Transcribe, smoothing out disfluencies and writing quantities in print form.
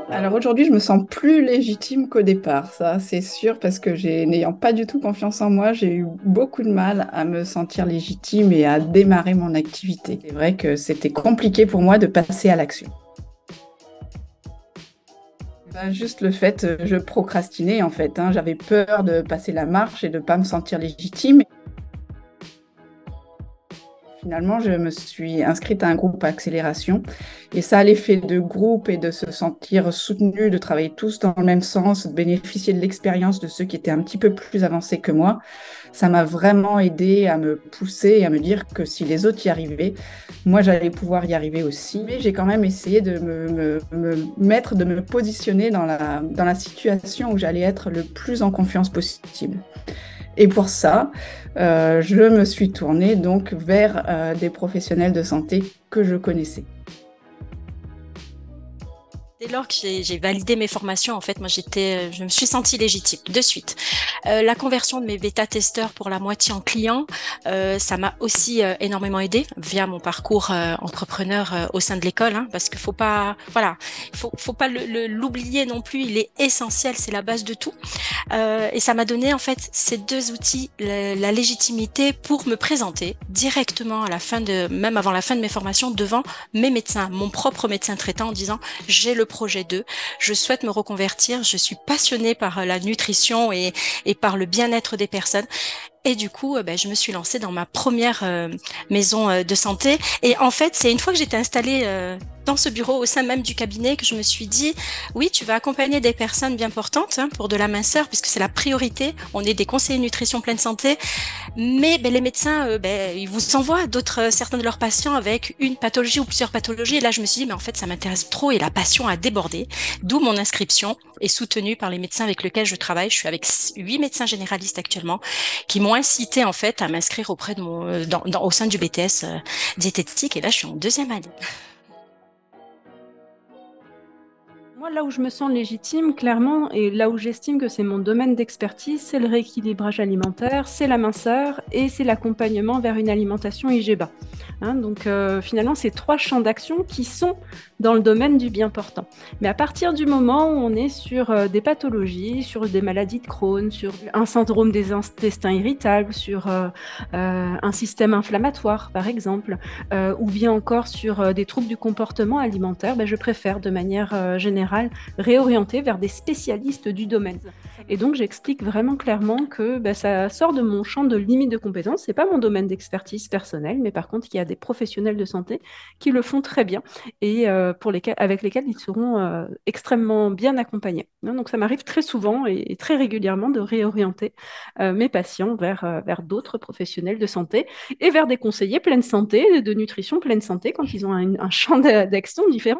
Alors aujourd'hui, je me sens plus légitime qu'au départ, ça c'est sûr, parce que n'ayant pas du tout confiance en moi, j'ai eu beaucoup de mal à me sentir légitime et à démarrer mon activité. C'est vrai que c'était compliqué pour moi de passer à l'action. Juste le fait, je procrastinais en fait, hein. J'avais peur de passer la marche et de ne pas me sentir légitime. Finalement, je me suis inscrite à un groupe à accélération et ça, l'effet de groupe et de se sentir soutenu, de travailler tous dans le même sens, de bénéficier de l'expérience de ceux qui étaient un petit peu plus avancés que moi, ça m'a vraiment aidé à me pousser et à me dire que si les autres y arrivaient, moi, j'allais pouvoir y arriver aussi. Mais j'ai quand même essayé de me mettre, de me positionner dans la situation où j'allais être le plus en confiance possible. Et pour ça, je me suis tournée donc vers des professionnels de santé que je connaissais. Dès lors que j'ai validé mes formations, en fait, moi, je me suis sentie légitime de suite. La conversion de mes bêta-testeurs pour la moitié en clients, ça m'a aussi énormément aidé via mon parcours entrepreneur au sein de l'école, hein, parce qu'il faut pas, voilà, faut pas l'oublier non plus. Il est essentiel, c'est la base de tout. Et ça m'a donné en fait ces deux outils, la légitimité pour me présenter directement à la fin même avant la fin de mes formations devant mes médecins, mon propre médecin traitant en disant j'ai le projet 2, je souhaite me reconvertir, je suis passionnée par la nutrition et par le bien-être des personnes. Et du coup, ben, je me suis lancée dans ma première maison de santé. Et en fait, c'est une fois que j'étais installée dans ce bureau, au sein même du cabinet, que je me suis dit, oui, tu vas accompagner des personnes bien portantes hein, pour de la minceur, puisque c'est la priorité. On est des conseillers nutrition pleine santé. Mais ben, les médecins, ben, ils vous envoient certains de leurs patients avec une pathologie ou plusieurs pathologies. Et là, je me suis dit, mais en fait, ça m'intéresse trop et la passion a débordé. D'où mon inscription est soutenue par les médecins avec lesquels je travaille. Je suis avec 8 médecins généralistes actuellement qui m'ont incité en fait à m'inscrire auprès de au sein du BTS diététique. Et là, je suis en deuxième année. Moi, là où je me sens légitime, clairement, et là où j'estime que c'est mon domaine d'expertise, c'est le rééquilibrage alimentaire, c'est la minceur et c'est l'accompagnement vers une alimentation IGBA. Hein, donc finalement, c'est trois champs d'action qui sont dans le domaine du bien portant. Mais à partir du moment où on est sur des pathologies, sur des maladies de Crohn, sur un syndrome des intestins irritables, sur un système inflammatoire, par exemple, ou bien encore sur des troubles du comportement alimentaire, ben, je préfère de manière générale réorienter vers des spécialistes du domaine. Et donc j'explique vraiment clairement que ben, ça sort de mon champ de limite de compétences. C'est pas mon domaine d'expertise personnelle, mais par contre il y a des professionnels de santé qui le font très bien et avec lesquels ils seront extrêmement bien accompagnés. Hein, donc ça m'arrive très souvent et très régulièrement de réorienter mes patients vers d'autres professionnels de santé et vers des conseillers pleine santé, de nutrition pleine santé, quand ils ont un champ d'action différent.